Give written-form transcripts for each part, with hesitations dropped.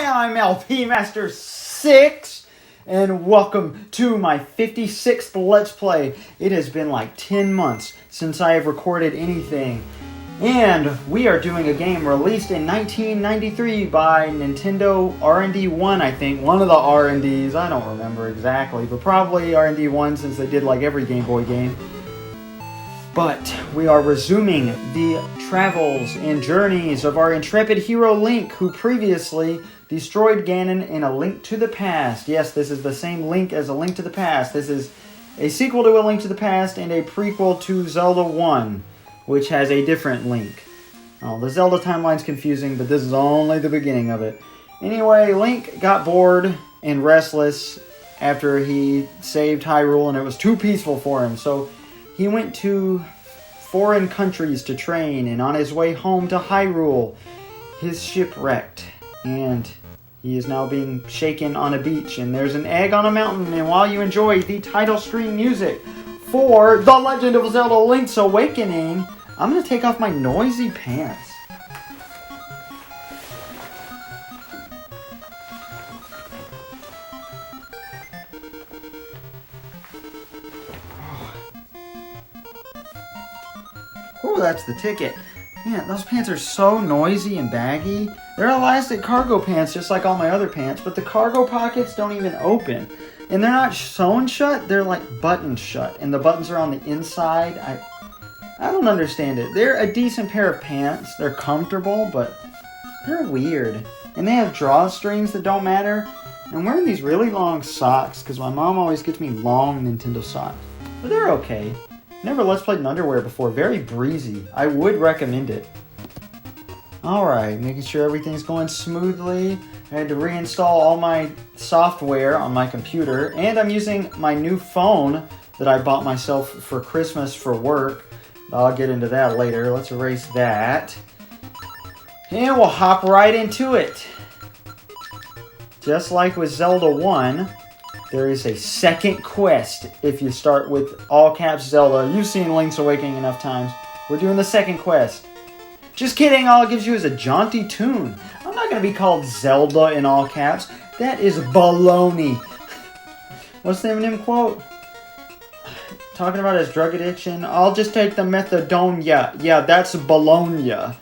I'm LP Master 6, and welcome to my 56th Let's Play. It has been like 10 months since I have recorded anything, and we are doing a game released in 1993 by Nintendo R&D 1, I think. One of the R&Ds, I don't remember exactly, but probably R&D 1 since they did like every Game Boy game. But we are resuming the travels and journeys of our intrepid hero Link, who previously destroyed Ganon in A Link to the Past. Yes, this is the same Link as A Link to the Past. This is a sequel to A Link to the Past and a prequel to Zelda 1, which has a different Link. Oh, the Zelda timeline's confusing, but this is only the beginning of it. Anyway, Link got bored and restless after he saved Hyrule, and it was too peaceful for him, so he went to foreign countries to train, and on his way home to Hyrule, his ship wrecked, and he is now being shaken on a beach, and there's an egg on a mountain, and while you enjoy the title screen music for The Legend of Zelda Link's Awakening, I'm going to take off my noisy pants. Oh, that's the ticket. Man, those pants are so noisy and baggy. They're elastic cargo pants just like all my other pants, but the cargo pockets don't even open. And they're not sewn shut, they're like buttoned shut. And the buttons are on the inside. I don't understand it. They're a decent pair of pants. They're comfortable, but they're weird. And they have drawstrings that don't matter. I'm wearing these really long socks because my mom always gets me long Nintendo socks. But they're okay. Never Let's Played in underwear before. Very breezy. I would recommend it. Alright, making sure everything's going smoothly. I had to reinstall all my software on my computer. And I'm using my new phone that I bought myself for Christmas for work. I'll get into that later. Let's erase that. And we'll hop right into it. Just like with Zelda 1, there is a second quest if you start with all caps Zelda. You've seen Link's Awakening enough times. We're doing the second quest. Just kidding, all it gives you is a jaunty tune. I'm not going to be called Zelda in all caps. That is baloney. What's the Eminem quote? Talking about his drug addiction. I'll just take the methadone. Yeah, that's baloney.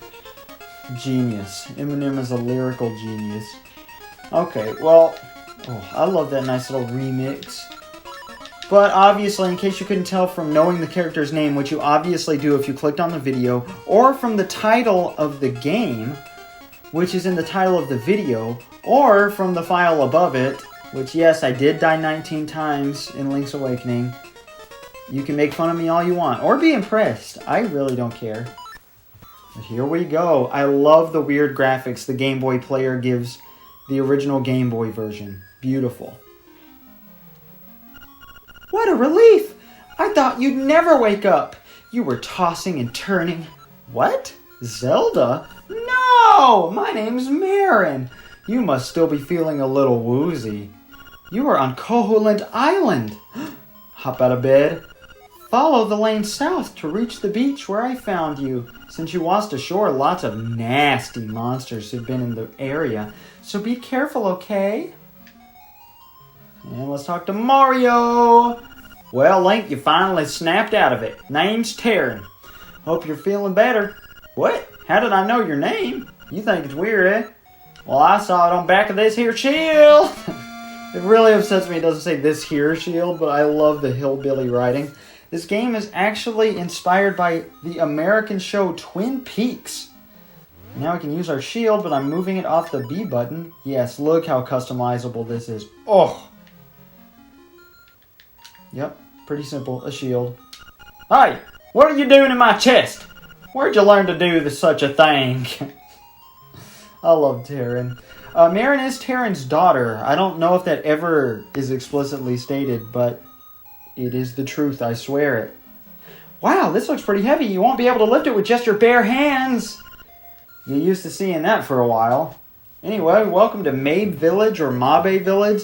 Genius. Eminem is a lyrical genius. Okay, well, I love that nice little remix. But obviously, in case you couldn't tell from knowing the character's name, which you obviously do if you clicked on the video, or from the title of the game, which is in the title of the video, or from the file above it, which yes, I did die 19 times in Link's Awakening. You can make fun of me all you want, or be impressed. I really don't care. But here we go. I love the weird graphics the Game Boy player gives the original Game Boy version. Beautiful. What a relief! I thought you'd never wake up. You were tossing and turning. What? Zelda? No! My name's Marin. You must still be feeling a little woozy. You are on Koholint Island. Hop out of bed. Follow the lane south to reach the beach where I found you. Since you washed ashore, lots of nasty monsters have been in the area. So be careful, okay? And let's talk to Mario. Well, Link, you finally snapped out of it. Name's Terran. Hope you're feeling better. What? How did I know your name? You think it's weird, eh? Well, I saw it on back of this here shield. It really upsets me it doesn't say this here shield, but I love the hillbilly writing. This game is actually inspired by the American show Twin Peaks. Now we can use our shield, but I'm moving it off the B button. Yes, look how customizable this is. Oh! Yep, pretty simple. A shield. Hey! What are you doing in my chest? Where'd you learn to do such a thing? I love Terran. Marin is Terran's daughter. I don't know if that ever is explicitly stated, but it is the truth, I swear it. Wow, this looks pretty heavy. You won't be able to lift it with just your bare hands. You're used to seeing that for a while. Anyway, welcome to Mabe Village or Mabe Village.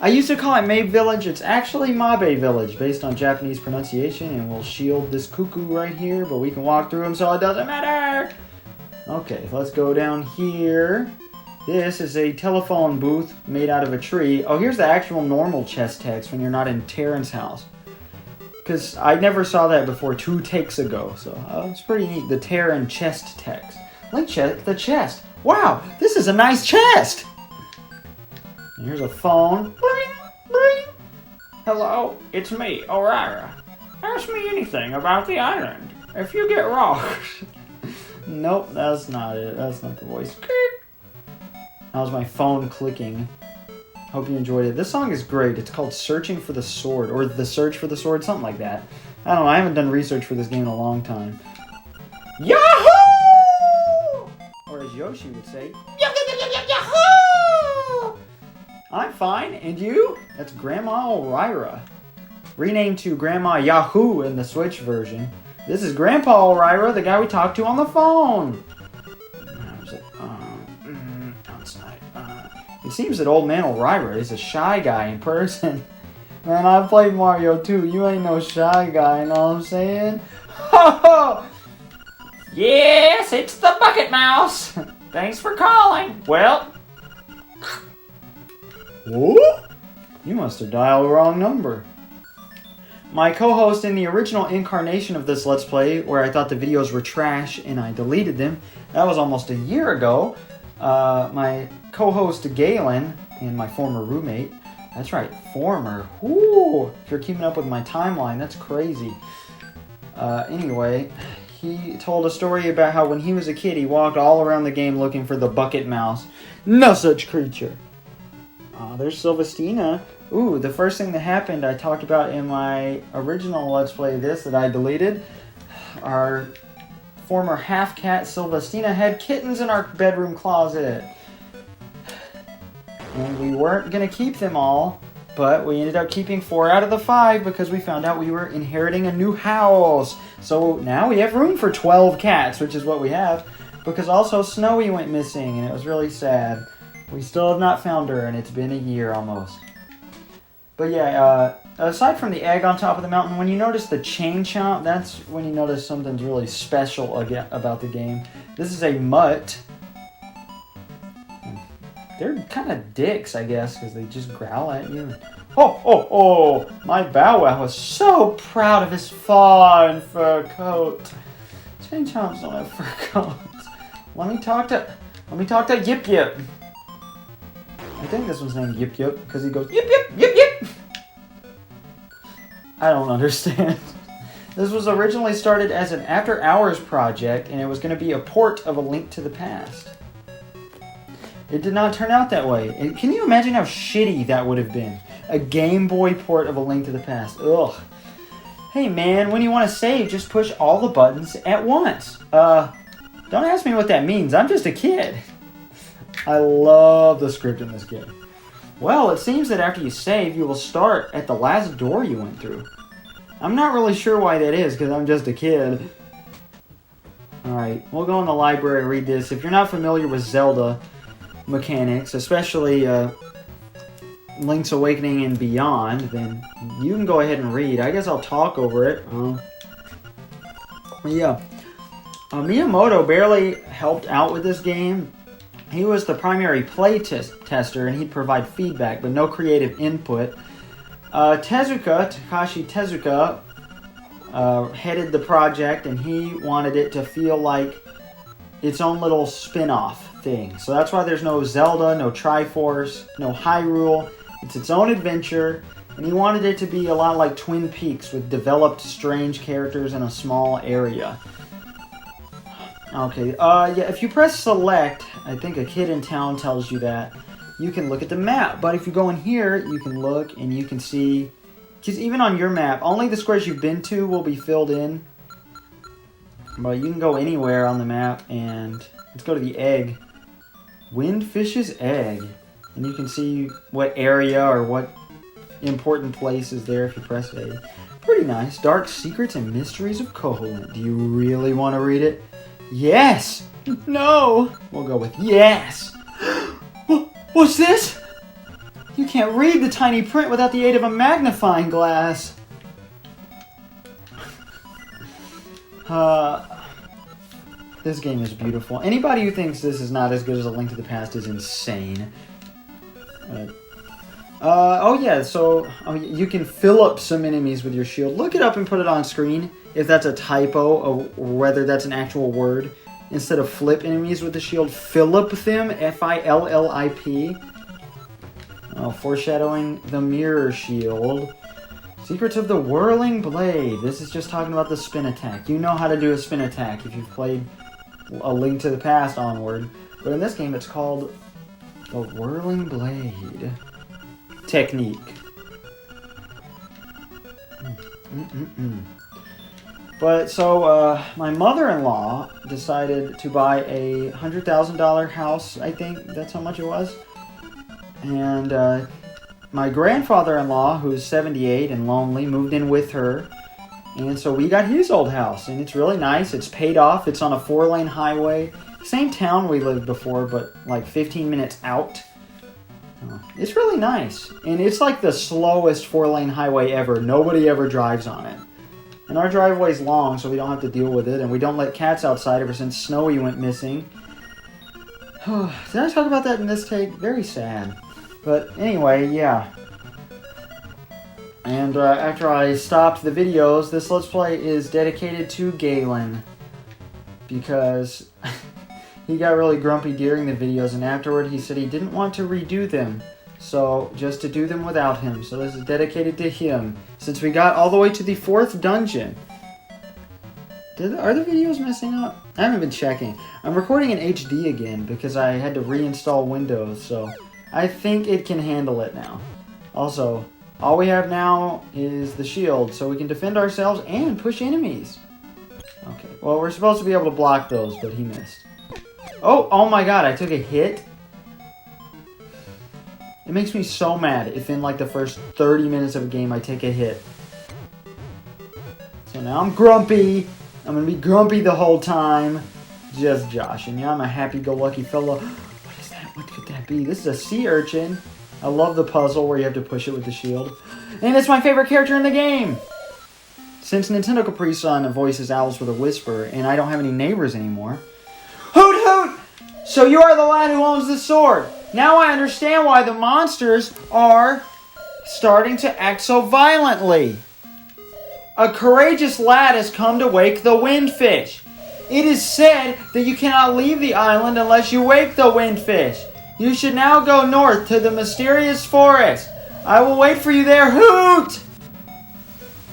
I used to call it Mabe Village. It's actually Mabe Village based on Japanese pronunciation. And we'll shield this cuckoo right here, but we can walk through him so it doesn't matter. Okay, let's go down here. This is a telephone booth made out of a tree. Oh, here's the actual normal chest text when you're not in Terran's house. Because I never saw that before 2 takes ago, so it's pretty neat. The Terran chest text. Let's check the chest. Wow, this is a nice chest! And here's a phone. Bling, bling. Hello, it's me, O'Rara. Ask me anything about the island. If you get rocks. Nope, that's not it. That's not the voice. That was my phone clicking. Hope you enjoyed it. This song is great. It's called Searching for the Sword, or The Search for the Sword, something like that. I don't know, I haven't done research for this game in a long time. Yahoo! Or as Yoshi would say, Yahoo! I'm fine, and you? That's Grandma O'Rara. Renamed to Grandma Yahoo in the Switch version. This is Grandpa O'Rara, the guy we talked to on the phone. Outside. It seems that old man O'Rara is a shy guy in person. Man, I played Mario too. You ain't no shy guy, you know what I'm saying? Ho! Yes, it's the Bucket Mouse. Thanks for calling. Well. Whoa? You must have dialed the wrong number. My co-host in the original incarnation of this Let's Play, where I thought the videos were trash and I deleted them, that was almost a year ago. My co-host Galen and my former roommate, that's right, former, whoo, if you're keeping up with my timeline, that's crazy. Anyway, he told a story about how when he was a kid, he walked all around the game looking for the Bucket Mouse. No such creature. There's Sylvestina. Ooh, the first thing that happened I talked about in my original Let's Play that I deleted. Our former half-cat Sylvestina had kittens in our bedroom closet. And we weren't going to keep them all, but we ended up keeping 4 out of the 5 because we found out we were inheriting a new house. So now we have room for 12 cats, which is what we have, because also Snowy went missing and it was really sad. We still have not found her, and it's been a year almost. But yeah, aside from the egg on top of the mountain, when you notice the chain chomp, that's when you notice something's really special about the game. This is a mutt. They're kind of dicks, I guess, because they just growl at you. Oh! My Bow Wow was so proud of his faw and fur coat. Chain chomps don't have fur coats. Let me talk to Yip Yip. I think this one's named Yip Yip because he goes Yip Yip Yip Yip. I don't understand. This was originally started as an after-hours project, and it was going to be a port of A Link to the Past. It did not turn out that way. And can you imagine how shitty that would have been? A Game Boy port of A Link to the Past. Ugh. Hey man, when you want to save, just push all the buttons at once. Don't ask me what that means. I'm just a kid. I love the script in this game. Well, it seems that after you save, you will start at the last door you went through. I'm not really sure why that is, because I'm just a kid. Alright, we'll go in the library and read this. If you're not familiar with Zelda mechanics, especially Link's Awakening and beyond, then you can go ahead and read. I guess I'll talk over it. Yeah. Miyamoto barely helped out with this game. He was the primary play tester, and he'd provide feedback, but no creative input. Takashi Tezuka, headed the project, and he wanted it to feel like its own little spin-off thing. So that's why there's no Zelda, no Triforce, no Hyrule. It's its own adventure, and he wanted it to be a lot like Twin Peaks with developed strange characters in a small area. Okay, yeah, if you press select, I think a kid in town tells you that, you can look at the map. But if you go in here, you can look and you can see, because even on your map, only the squares you've been to will be filled in. But you can go anywhere on the map, and let's go to the egg. Windfish's egg. And you can see what area or what important place is there if you press A. Pretty nice. Dark Secrets and Mysteries of Koholint. Do you really want to read it? Yes! No! We'll go with yes! What's this? You can't read the tiny print without the aid of a magnifying glass. This game is beautiful. Anybody who thinks this is not as good as A Link to the Past is insane. Oh yeah, so you can fill up some enemies with your shield. Look it up and put it on screen if that's a typo or whether that's an actual word. Instead of flip enemies with the shield, Phillip them, F-I-L-L-I-P. Oh, foreshadowing the mirror shield. Secrets of the Whirling Blade. This is just talking about the spin attack. You know how to do a spin attack if you've played A Link to the Past onward. But in this game, it's called the Whirling Blade technique. But so my mother-in-law decided to buy a $100,000 house. I think that's how much it was. And my grandfather-in-law, who's 78 and lonely, moved in with her. And so we got his old house, and it's really nice. It's paid off. It's on a 4-lane highway. Same town we lived before, but like 15 minutes out. It's really nice. And it's like the slowest 4-lane highway ever. Nobody ever drives on it. And our driveway's long, so we don't have to deal with it. And we don't let cats outside ever since Snowy went missing. Did I talk about that in this take? Very sad. But anyway, yeah. And after I stopped the videos, this Let's Play is dedicated to Galen. Because he got really grumpy during the videos, and afterward he said he didn't want to redo them. So, just to do them without him. So this is dedicated to him. Since we got all the way to the 4th dungeon. Are the videos messing up? I haven't been checking. I'm recording in HD again because I had to reinstall Windows, so I think it can handle it now. Also, all we have now is the shield, so we can defend ourselves and push enemies. Okay, well, we're supposed to be able to block those, but he missed. Oh my god, I took a hit? It makes me so mad if in like the first 30 minutes of a game I take a hit. So now I'm grumpy. I'm gonna be grumpy the whole time. Just joshing. Yeah, I'm a happy-go-lucky fellow. What is that? What could that be? This is a sea urchin. I love the puzzle where you have to push it with the shield. And it's my favorite character in the game! Since Nintendo Capri Sun voices owls with a whisper, and I don't have any neighbors anymore. Hoot hoot! So you are the lad who owns the sword. Now I understand why the monsters are starting to act so violently. A courageous lad has come to wake the windfish. It is said that you cannot leave the island unless you wake the windfish. You should now go north to the mysterious forest. I will wait for you there. Hoot!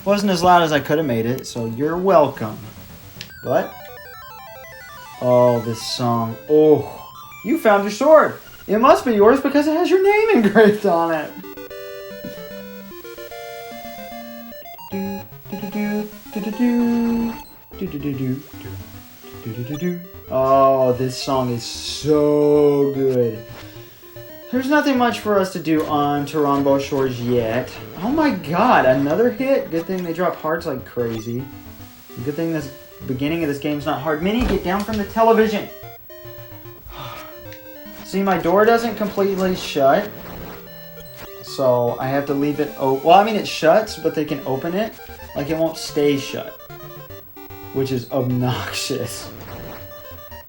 Wasn't as loud as I could have made it, so you're welcome. But, oh, this song. Oh, you found your sword. It must be yours because it has your name engraved on it. Oh, this song is so good. There's nothing much for us to do on Tarambo Shores yet. Oh my god, another hit? Good thing they drop hearts like crazy. Good thing this beginning of this game's not hard. Minnie, get down from the television! See, my door doesn't completely shut. So I have to leave it open. Well, I mean, it shuts, but they can open it. Like, it won't stay shut. Which is obnoxious.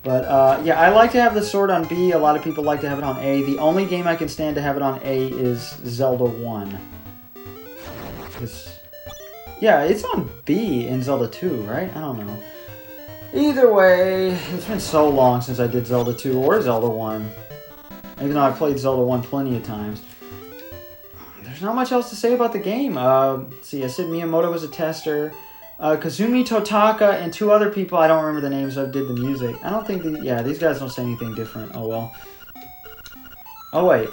But, yeah, I like to have the sword on B. A lot of people like to have it on A. The only game I can stand to have it on A is Zelda 1. Yeah, it's on B in Zelda 2, right? I don't know. Either way, it's been so long since I did Zelda 2 or Zelda 1. Even though I've played Zelda 1 plenty of times. There's not much else to say about the game. See, I said Miyamoto was a tester. Kazumi Totaka and 2 other people, I don't remember the names of, did the music. I don't think, yeah, these guys don't say anything different. Oh, well. Oh, wait.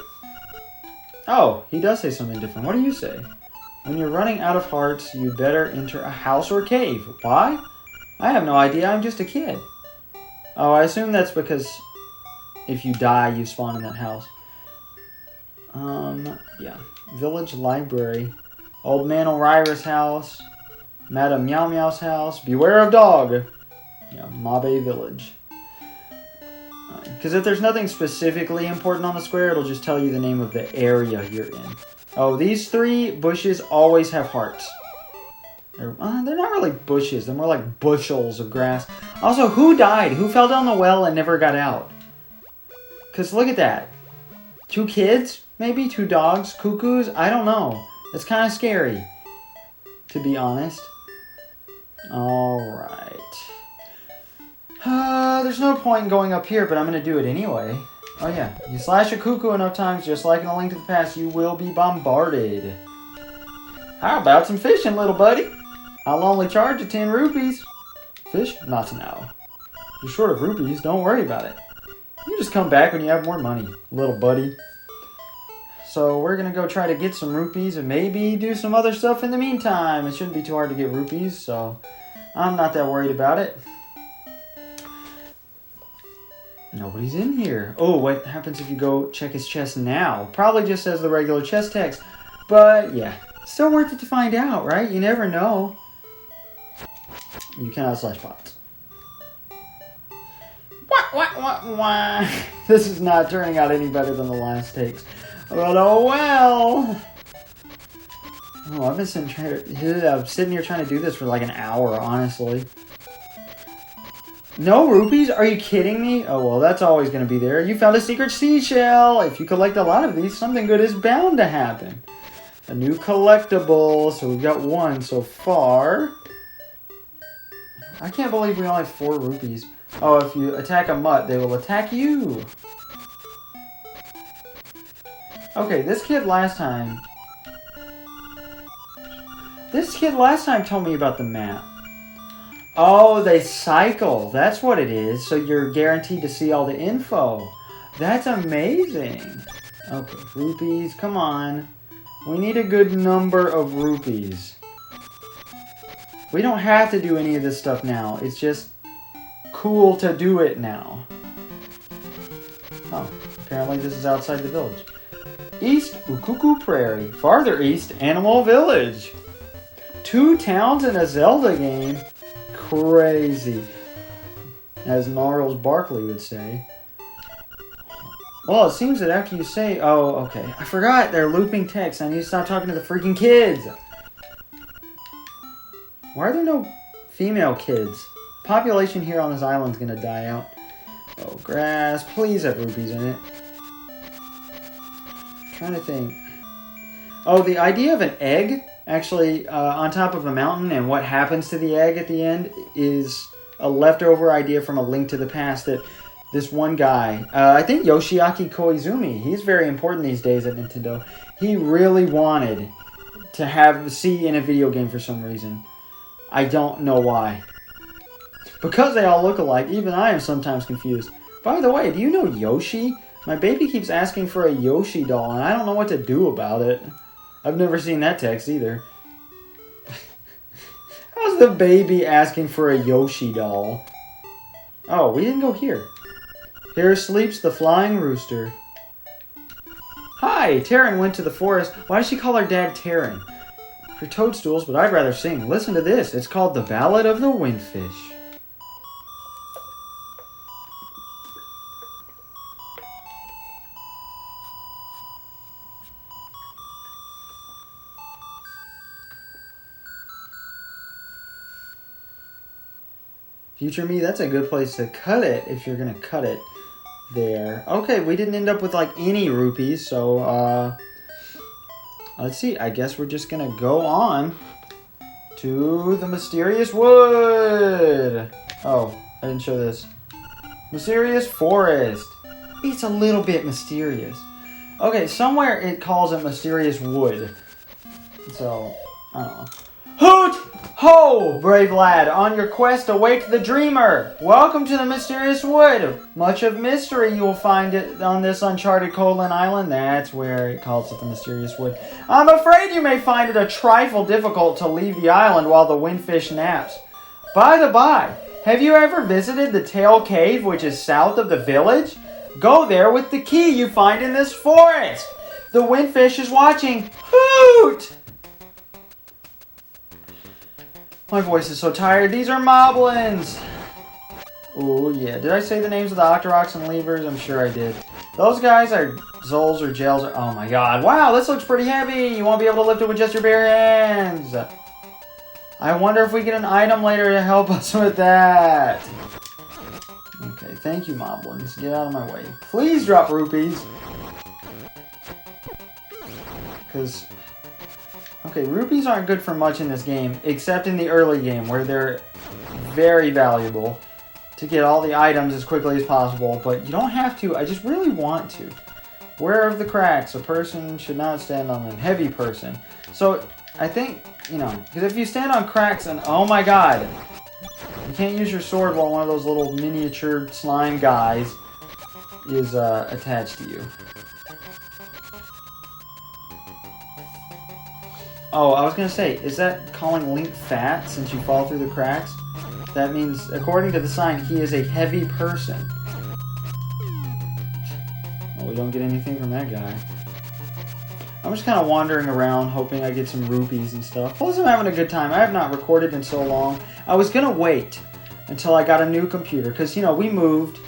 Oh, he does say something different. What do you say? When you're running out of hearts, you better enter a house or cave. Why? I have no idea, I'm just a kid. Oh, I assume that's because if you die, you spawn in that house. Yeah. Village library. Old Man O'Reilly's house. Madame Meow Meow's house. Beware of dog. Yeah, Mabe Village. Because if there's nothing specifically important on the square, it'll just tell you the name of the area you're in. Oh, these 3 bushes always have hearts. They're not really bushes. They're more like bushels of grass. Also, who died? Who fell down the well and never got out? Because look at that. 2 kids? Maybe? 2 dogs? Cuckoos? I don't know. It's kind of scary, to be honest. Alright. There's no point in going up here, but I'm going to do it anyway. Oh yeah, you slash a cuckoo enough times, just like in A Link to the Past, you will be bombarded. How about some fishing, little buddy? I'll only charge you 10 rupees. Fish? Not now. You're short of rupees, don't worry about it. You just come back when you have more money, little buddy. So we're going to go try to get some rupees and maybe do some other stuff in the meantime. It shouldn't be too hard to get rupees, so I'm not that worried about it. Nobody's in here. Oh, what happens if you go check his chest now? Probably just says the regular chest text. But, yeah. Still worth it to find out, right? You never know. You cannot slash bots. Wah. This is not turning out any better than the last takes. But oh well. Oh, I've been sitting here trying to do this for like an hour, honestly. No rupees? Are you kidding me? Oh, well, that's always going to be there. You found a secret seashell. If you collect a lot of these, something good is bound to happen. A new collectible. So we've got 1 so far. I can't believe we only have 4 rupees. Oh, if you attack a mutt, they will attack you. Okay, this kid last time told me about the map. Oh, they cycle. That's what it is. So you're guaranteed to see all the info. That's amazing. Okay, rupees. Come on. We need a good number of rupees. We don't have to do any of this stuff now. It's just cool to do it now. Oh, apparently this is outside the village. East Ukuku Prairie. Farther east, Animal Village. 2 towns in a Zelda game. Crazy, as Gnarls Barkley would say. Well, it seems that after you say... Oh, okay. I forgot. They're looping text. I need to stop talking to the freaking kids. Why are there no female kids? Population here on this island is going to die out. Oh, grass. Please have rupees in it. I'm trying to think. Oh, the idea of an egg... Actually, on top of a mountain, and what happens to the egg at the end is a leftover idea from A Link to the Past that this one guy, I think Yoshiaki Koizumi, he's very important these days at Nintendo. He really wanted to see in a video game for some reason. I don't know why. Because they all look alike, even I am sometimes confused. By the way, do you know Yoshi? My baby keeps asking for a Yoshi doll, and I don't know what to do about it. I've never seen that text either. How's the baby asking for a Yoshi doll? Oh, we didn't go here. Here sleeps the flying rooster. Hi, Taryn went to the forest. Why does she call her dad Taryn? For toadstools, but I'd rather sing. Listen to this. It's called The Ballad of the Windfish. Future me, that's a good place to cut it if you're going to cut it there. Okay, we didn't end up with like any rupees, so let's see. I guess we're just going to go on to the mysterious wood. Oh, I didn't show this. Mysterious forest. It's a little bit mysterious. Okay, somewhere it calls it mysterious wood. So, I don't know. Hoot! Ho, brave lad, on your quest await the dreamer. Welcome to the mysterious wood. Much of mystery you will find it on this uncharted Colon Island. That's where it calls it the mysterious wood. I'm afraid you may find it a trifle difficult to leave the island while the windfish naps. By the by, have you ever visited the Tail Cave, which is south of the village? Go there with the key you find in this forest. The windfish is watching. Hoot! My voice is so tired. These are moblins. Oh, yeah. Did I say the names of the Octoroks and Levers? I'm sure I did. Those guys are Zols or Gels. Oh, my God. Wow, this looks pretty heavy. You won't be able to lift it with just your bare hands. I wonder if we get an item later to help us with that. Okay, thank you, Moblins. Get out of my way. Please drop rupees. Because... Okay, rupees aren't good for much in this game, except in the early game, where they're very valuable to get all the items as quickly as possible, but you don't have to. I just really want to. Beware of the cracks. A person should not stand on them. Heavy person. So, I think, you know, because if you stand on cracks and, oh my god, you can't use your sword while one of those little miniature slime guys is attached to you. Oh, I was going to say, is that calling Link fat since you fall through the cracks? That means, according to the sign, he is a heavy person. Well, we don't get anything from that guy. I'm just kind of wandering around, hoping I get some rupees and stuff. Plus, I'm having a good time. I have not recorded in so long. I was going to wait until I got a new computer, because, you know, we moved.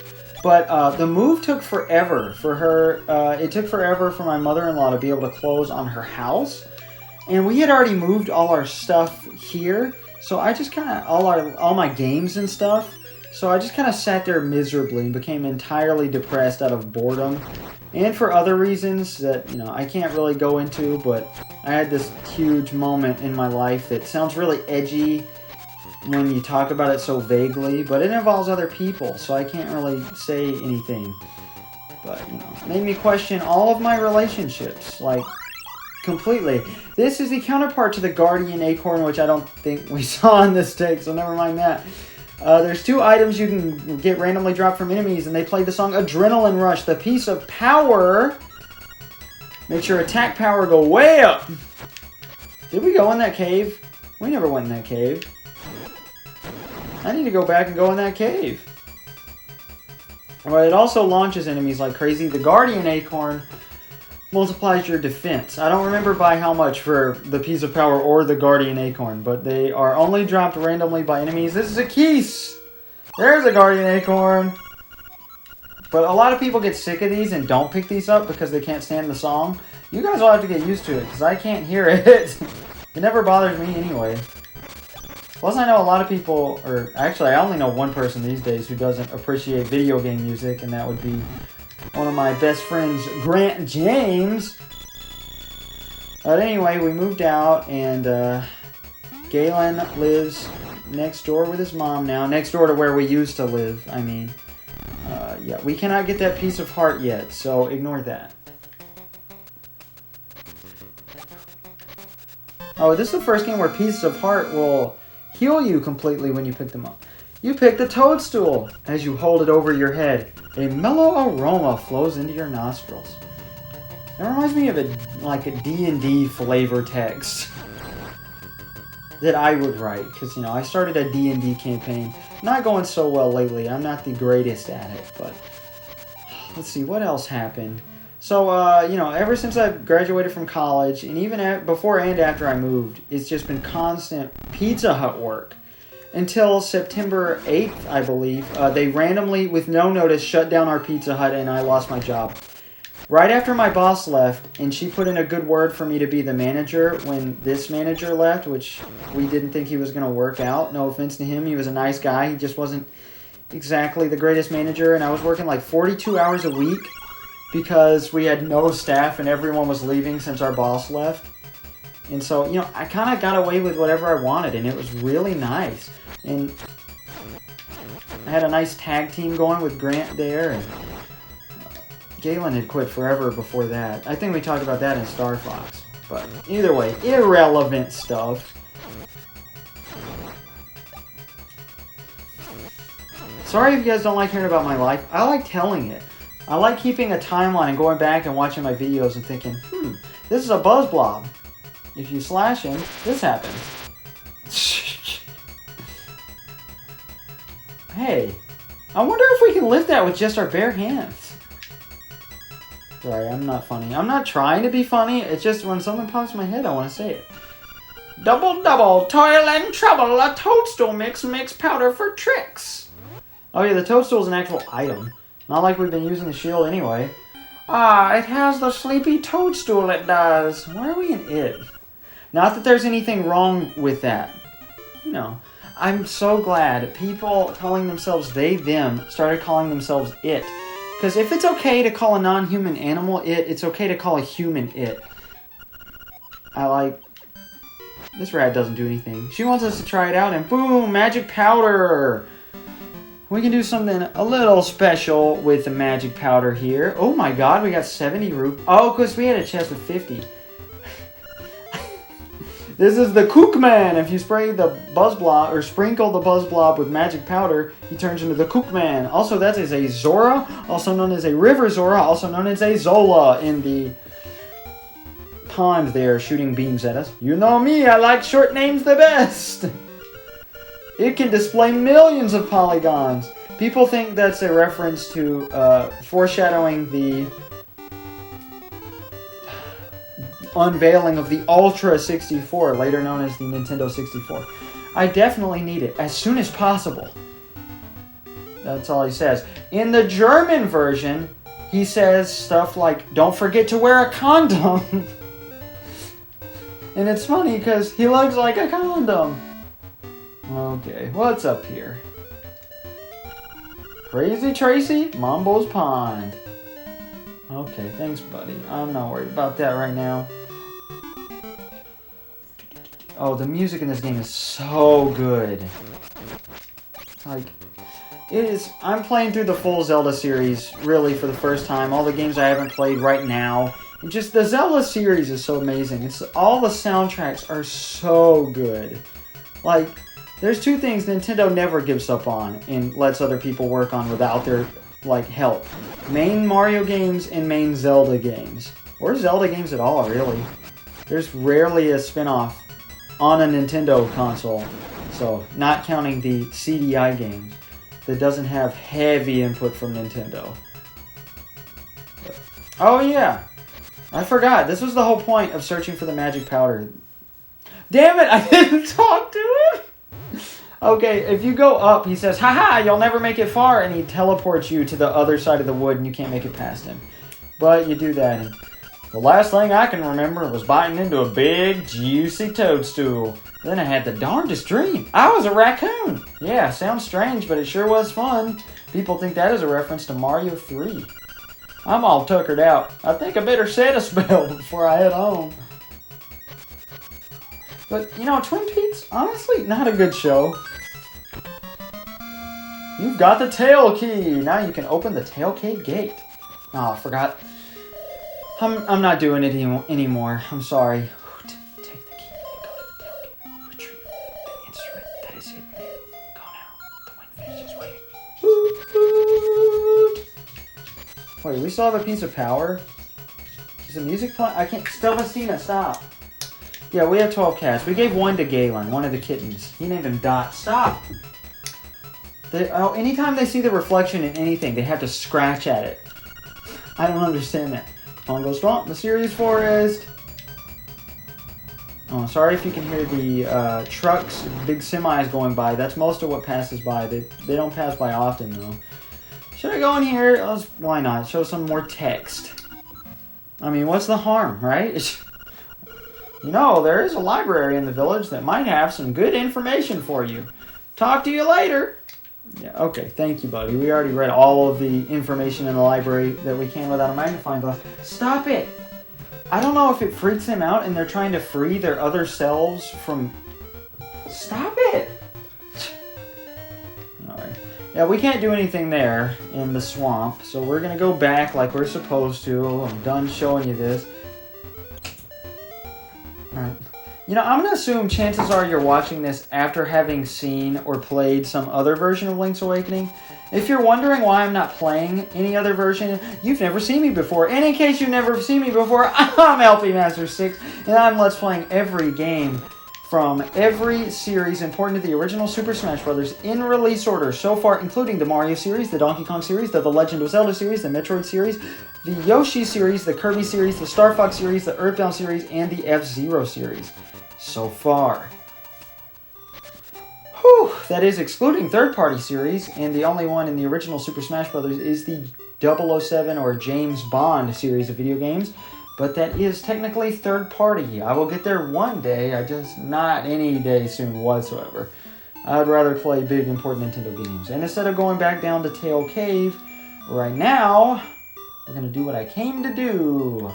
But the move took forever for her. It took forever for my mother-in-law to be able to close on her house. And we had already moved all our stuff here, so I just kind of, all my games and stuff, so I just kind of sat there miserably and became entirely depressed out of boredom, and for other reasons that, you know, I can't really go into, but I had this huge moment in my life that sounds really edgy when you talk about it so vaguely, but it involves other people, so I can't really say anything, but, you know, it made me question all of my relationships, like, completely. This is the counterpart to the Guardian Acorn, which I don't think we saw in this take, so never mind that. There's two items you can get randomly dropped from enemies, and they play the song Adrenaline Rush, the piece of power. Makes your attack power go way up. Did we go in that cave? We never went in that cave. I need to go back and go in that cave. But it also launches enemies like crazy. The Guardian Acorn multiplies your defense. I don't remember by how much for the piece of power or the Guardian Acorn, but they are only dropped randomly by enemies. This is a Keese! There's a Guardian Acorn! But a lot of people get sick of these and don't pick these up because they can't stand the song. You guys will have to get used to it, because I can't hear it. It never bothers me anyway. Plus I know a lot of people, or actually I only know one person these days who doesn't appreciate video game music, and that would be one of my best friends, Grant James. But anyway, we moved out, and Galen lives next door with his mom now. Next door to where we used to live, I mean. Yeah, we cannot get that piece of heart yet, so ignore that. Oh, this is the first game where pieces of heart will heal you completely when you pick them up. You pick the toadstool. As you hold it over your head, a mellow aroma flows into your nostrils. It reminds me of a D&D flavor text that I would write, because, you know, I started a D&D campaign. Not going so well lately. I'm not the greatest at it, but let's see, what else happened? So, you know, ever since I graduated from college, and even before and after I moved, it's just been constant Pizza Hut work. Until September 8th, I believe, they randomly, with no notice, shut down our Pizza Hut, and I lost my job. Right after my boss left, and she put in a good word for me to be the manager when this manager left, which we didn't think he was going to work out. No offense to him, he was a nice guy. He just wasn't exactly the greatest manager, and I was working like 42 hours a week because we had no staff and everyone was leaving since our boss left. And so, you know, I kind of got away with whatever I wanted, and it was really nice. And I had a nice tag team going with Grant there, and Galen had quit forever before that. I think we talked about that in Star Fox. But either way, irrelevant stuff. Sorry if you guys don't like hearing about my life. I like telling it. I like keeping a timeline and going back and watching my videos and thinking, this is a buzz blob. If you slash him, this happens. Hey, I wonder if we can lift that with just our bare hands. Sorry, I'm not funny. I'm not trying to be funny. It's just when something pops in my head, I want to say it. Double, double, toil and trouble. A toadstool mix powder for tricks. Oh yeah, the toadstool is an actual item. Not like we've been using the shield anyway. Ah, it has the sleepy toadstool, it does. Why are we in it? Not that there's anything wrong with that. you know, I'm so glad people calling themselves they, them started calling themselves it. Because if it's okay to call a non-human animal it, it's okay to call a human it. This rat doesn't do anything. She wants us to try it out and boom, magic powder. We can do something a little special with the magic powder here. Oh my god, we got 70 rupees. Oh, because we had a chest with 50. This is the Cookman. If you spray the buzz blob or sprinkle the buzz blob with magic powder, he turns into the Cookman. Also, that is a Zora, also known as a River Zora, also known as a Zola in the pond there shooting beams at us. You know me, I like short names the best. It can display millions of polygons. People think that's a reference to foreshadowing the unveiling of the Ultra 64, later known as the Nintendo 64. I definitely need it as soon as possible. That's all he says. In the German version, he says stuff like, don't forget to wear a condom. And it's funny because he looks like a condom. Okay, what's up here? Crazy Tracy, Mambo's Pond. Okay, thanks, buddy. I'm not worried about that right now. Oh, the music in this game is so good. Like, it is... I'm playing through the full Zelda series, really, for the first time. All the games I haven't played right now. And just, the Zelda series is so amazing. It's all the soundtracks are so good. Like, there's two things Nintendo never gives up on and lets other people work on without their, like, help. Main Mario games and main Zelda games. Or Zelda games at all, really. There's rarely a spin-off on a Nintendo console. So, not counting the CDI games that doesn't have heavy input from Nintendo. Oh, yeah. I forgot. This was the whole point of searching for the magic powder. Damn it, I didn't talk to him! Okay, if you go up, he says, haha, you'll never make it far, and he teleports you to the other side of the wood and you can't make it past him. But you do that, and the last thing I can remember was biting into a big, juicy toadstool. Then I had the darndest dream. I was a raccoon. Yeah, sounds strange, but it sure was fun. People think that is a reference to Mario 3. I'm all tuckered out. I think I better set a spell before I head home. But, you know, Twin Peaks, honestly, not a good show. You've got the tail key. Now you can open the tailgate gate. Oh, I forgot. I'm not doing it anymore. I'm sorry. Take the key. Go to the tailgate. Retrieve the instrument that is hidden there. Go now. The windfish is waiting. Wait, we still have a piece of power? Is the music playing? I can't. Stelvacina, stop. Yeah, we have 12 cats. We gave one to Galen, one of the kittens. He named him Dot. Stop! Anytime they see the reflection in anything, they have to scratch at it. I don't understand that. Pongo Swamp, Mysterious Forest. Oh, sorry if you can hear the trucks, big semis going by. That's most of what passes by. They don't pass by often, though. Should I go in here? Why not? Show some more text. I mean, what's the harm, right? You know, there is a library in the village that might have some good information for you. Talk to you later. Yeah, okay, thank you, buddy. We already read all of the information in the library that we can without a magnifying glass. Stop it! I don't know if it freaks them out and they're trying to free their other selves from... Stop it! Alright. Yeah, we can't do anything there in the swamp, so we're gonna go back like we're supposed to. I'm done showing you this. Alright. You know, I'm going to assume chances are you're watching this after having seen or played some other version of Link's Awakening. If you're wondering why I'm not playing any other version, you've never seen me before. And in case you've never seen me before, I'm LP Master 6, and I'm Let's Playing every game from every series important to the original Super Smash Bros. In release order so far, including the Mario series, the Donkey Kong series, the Legend of Zelda series, the Metroid series, the Yoshi series, the Kirby series, the Star Fox series, the Earthbound series, and the F-Zero series. So far. Whew, that is excluding third-party series, and the only one in the original Super Smash Bros. Is the 007 or James Bond series of video games, but that is technically third-party. I will get there one day, I just not any day soon whatsoever. I'd rather play big, important Nintendo games. And instead of going back down to Tail Cave, right now, we're going to do what I came to do.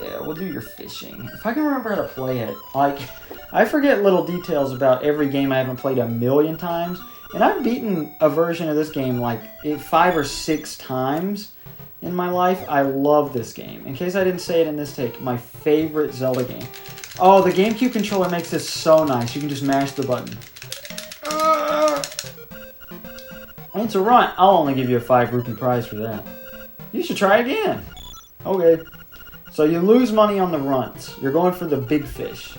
Yeah, we'll do your fishing. If I can remember how to play it. Like, I forget little details about every game I haven't played a million times. And I've beaten a version of this game like 5 or 6 times in my life. I love this game. In case I didn't say it in this take, my favorite Zelda game. Oh, the GameCube controller makes this so nice. You can just mash the button. And it's a run. I'll only give you a 5 rupee prize for that. You should try again. Okay. So you lose money on the runts. You're going for the big fish.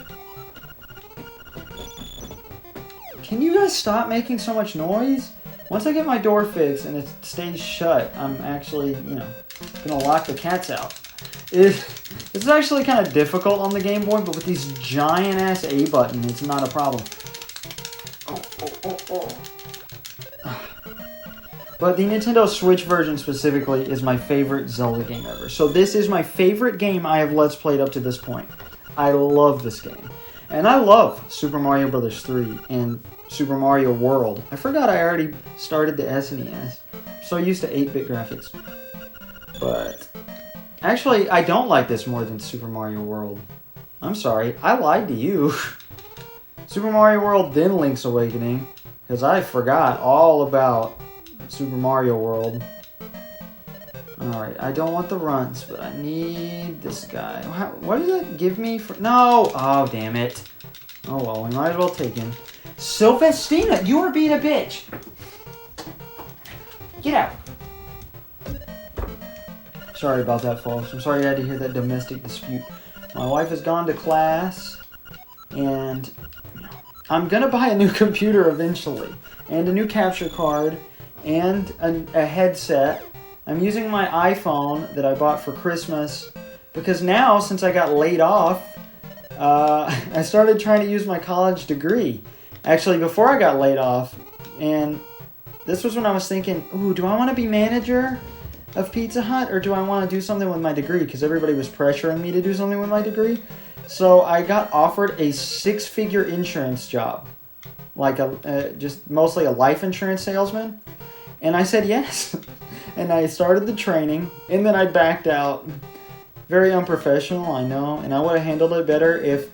Can you guys stop making so much noise? Once I get my door fixed and it stays shut, I'm actually, gonna lock the cats out. It's actually kind of difficult on the Game Boy, but with these giant-ass A button, it's not a problem. But the Nintendo Switch version specifically is my favorite Zelda game ever. So this is my favorite game I have Let's Played up to this point. I love this game. And I love Super Mario Bros. 3 and Super Mario World. I forgot I already started the SNES. I'm so used to 8-bit graphics. But actually, I don't like this more than Super Mario World. I'm sorry, I lied to you. Super Mario World, then Link's Awakening. Because I forgot all about Super Mario World. Alright, I don't want the runts, but I need this guy. What does that give me for... No! Oh, damn it. Oh, well, we might as well take him. Sylvestina, you are being a bitch! Get out! Sorry about that, folks. I'm sorry you had to hear that domestic dispute. My wife has gone to class, and I'm gonna buy a new computer eventually, and a new capture card, and a headset. I'm using my iPhone that I bought for Christmas because now, since I got laid off, I started trying to use my college degree. Actually, before I got laid off, and this was when I was thinking, ooh, do I want to be manager of Pizza Hut or do I want to do something with my degree? Because everybody was pressuring me to do something with my degree. So I got offered a 6-figure insurance job, like just mostly a life insurance salesman. And I said yes. And I started the training, and then I backed out. Very unprofessional, I know, and I would have handled it better if,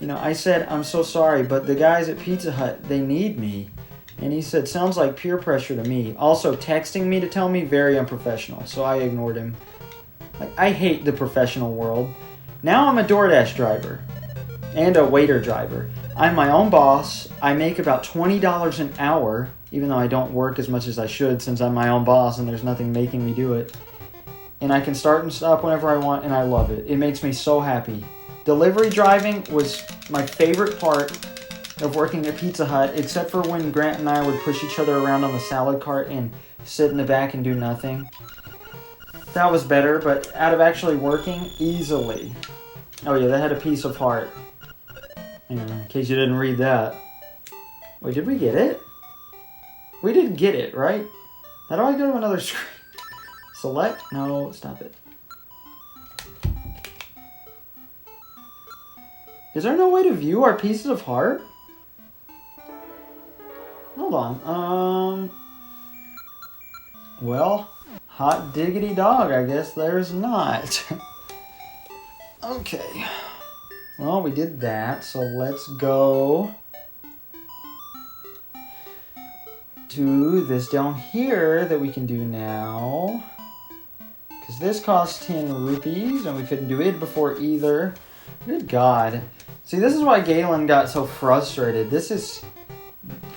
I said, I'm so sorry, but the guys at Pizza Hut, they need me. And he said, sounds like peer pressure to me. Also, texting me to tell me, very unprofessional, so I ignored him. I hate the professional world. Now I'm a DoorDash driver, and a waiter driver. I'm my own boss. I make about $20 an hour, even though I don't work as much as I should since I'm my own boss and there's nothing making me do it. And I can start and stop whenever I want, and I love it. It makes me so happy. Delivery driving was my favorite part of working at Pizza Hut, except for when Grant and I would push each other around on the salad cart and sit in the back and do nothing. That was better, but out of actually working, easily. Oh yeah, that had a piece of heart. In case you didn't read that. Wait, did we get it? We didn't get it, right? How do I go to another screen? Select? No, stop it. Is there no way to view our pieces of heart? Hold on. Well, hot diggity dog, I guess there's not. Okay. Well, we did that, so let's go to this down here that we can do now. Because this costs 10 rupees, and we couldn't do it before either. Good God. See, this is why Galen got so frustrated. This is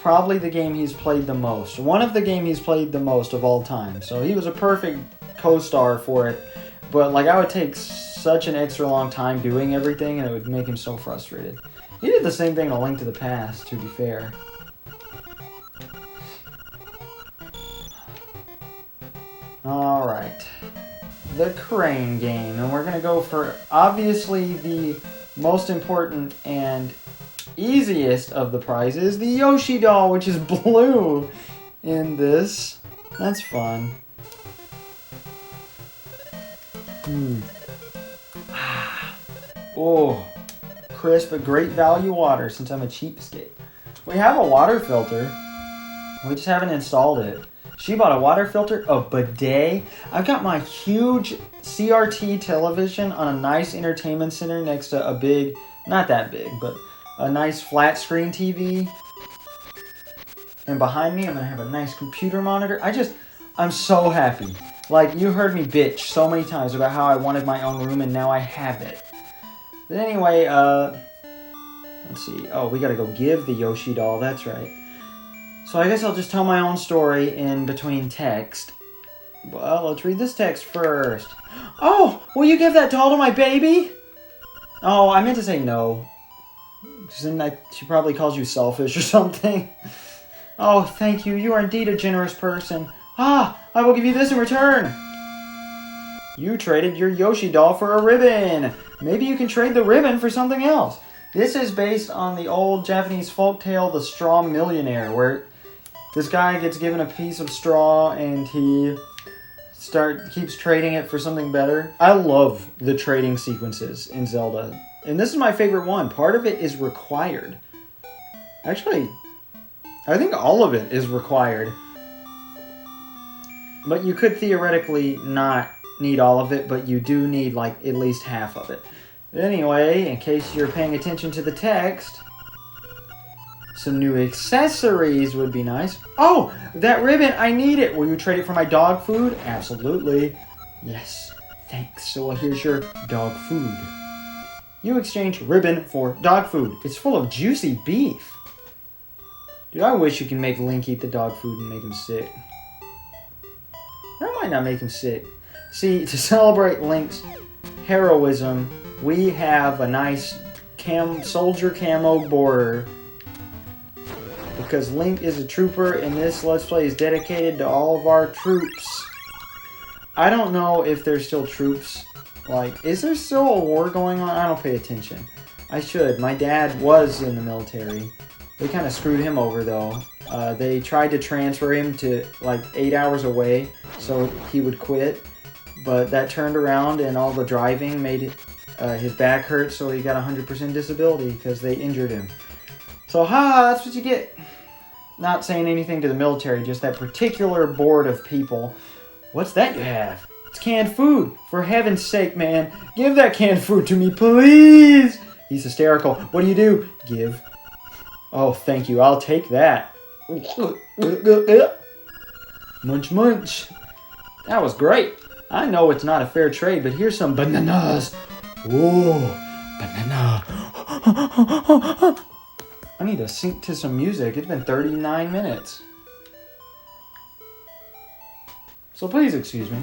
probably the game he's played the most. One of the game he's played the most of all time. So he was a perfect co-star for it. But, I would take such an extra long time doing everything, and it would make him so frustrated. He did the same thing in A Link to the Past, to be fair. Alright. The crane game. And we're going to go for, obviously, the most important and easiest of the prizes. The Yoshi doll, which is blue in this. That's fun. Oh. crisp, but great value water since I'm a cheapskate. We have a water filter. We just haven't installed it. She bought a water filter, a bidet. I've got my huge CRT television on a nice entertainment center next to a big, not that big, but a nice flat screen TV. And behind me, I'm going to have a nice computer monitor. I'm so happy. Like, you heard me bitch so many times about how I wanted my own room, and now I have it. But anyway, let's see. Oh, we got to go give the Yoshi doll. That's right. So I guess I'll just tell my own story in between text. Well, let's read this text first. Oh, will you give that doll to my baby? Oh, I meant to say no. Because then she probably calls you selfish or something. Oh, thank you. You are indeed a generous person. Ah, I will give you this in return. You traded your Yoshi doll for a ribbon. Maybe you can trade the ribbon for something else. This is based on the old Japanese folktale, The Straw Millionaire, where this guy gets given a piece of straw and he keeps trading it for something better. I love the trading sequences in Zelda. And this is my favorite one. Part of it is required. Actually, I think all of it is required. But you could theoretically not need all of it, but you do need like at least half of it. Anyway, in case you're paying attention to the text, some new accessories would be nice. Oh, that ribbon, I need it. Will you trade it for my dog food? Absolutely. Yes, thanks. So here's your dog food. You exchange ribbon for dog food. It's full of juicy beef. Dude, I wish you can make Link eat the dog food and make him sick. That might not make him sick. See, to celebrate Link's heroism, we have a nice soldier camo border. Because Link is a trooper and this Let's Play is dedicated to all of our troops. I don't know if there's still troops. Like, is there still a war going on? I don't pay attention. I should. My dad was in the military. They kind of screwed him over, though. They tried to transfer him to, like, 8 hours away so he would quit. But that turned around and all the driving made his back hurt, so he got 100% disability because they injured him. So, that's what you get. Not saying anything to the military, just that particular board of people. What's that you have? It's canned food. For heaven's sake, man. Give that canned food to me, please. He's hysterical. What do? Give. Oh, thank you. I'll take that. Munch, munch. That was great. I know it's not a fair trade, but here's some bananas. Whoa, banana. I need to sync to some music. It's been 39 minutes. So please excuse me.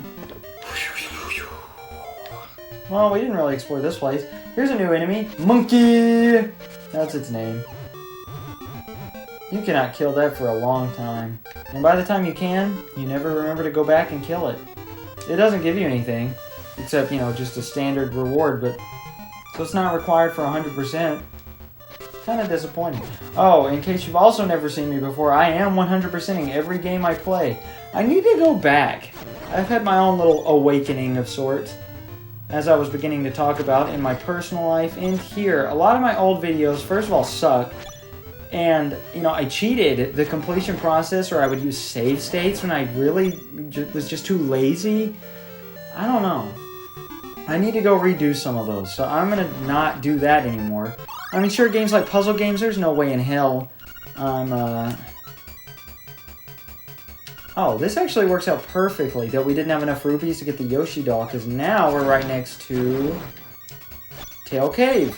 Well, we didn't really explore this place. Here's a new enemy. Monkey! That's its name. You cannot kill that for a long time. And by the time you can, you never remember to go back and kill it. It doesn't give you anything. Except, just a standard reward, but... So it's not required for 100%. Kind of disappointing. Oh, in case you've also never seen me before, I am 100%ing every game I play. I need to go back. I've had my own little awakening of sorts, as I was beginning to talk about in my personal life and here. A lot of my old videos, first of all, suck. And, I cheated the completion process, or I would use save states when I really was just too lazy. I don't know. I need to go redo some of those, so I'm going to not do that anymore. I mean, sure, games like puzzle games, there's no way in hell Oh, this actually works out perfectly that we didn't have enough rupees to get the Yoshi doll, because now we're right next to Tail Cave.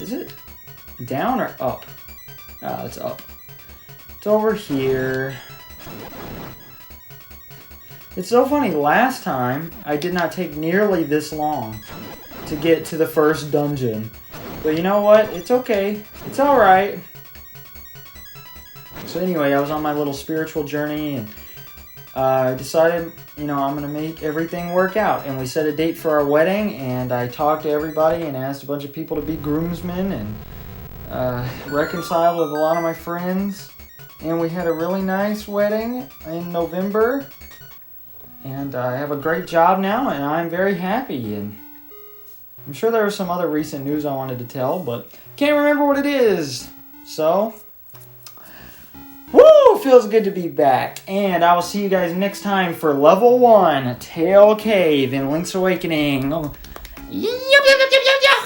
Is it down or up? It's up. It's over here. It's so funny, last time I did not take nearly this long to get to the first dungeon. But you know what? It's okay. It's alright. So anyway, I was on my little spiritual journey and I decided, I'm going to make everything work out. And we set a date for our wedding and I talked to everybody and asked a bunch of people to be groomsmen and reconciled with a lot of my friends. And we had a really nice wedding in November. And I have a great job now and I'm very happy. And I'm sure there was some other recent news I wanted to tell, but can't remember what it is. So, woo! Feels good to be back. And I will see you guys next time for Level 1, Tail Cave in Link's Awakening. Yup, yup, yup, yup, yup, yup.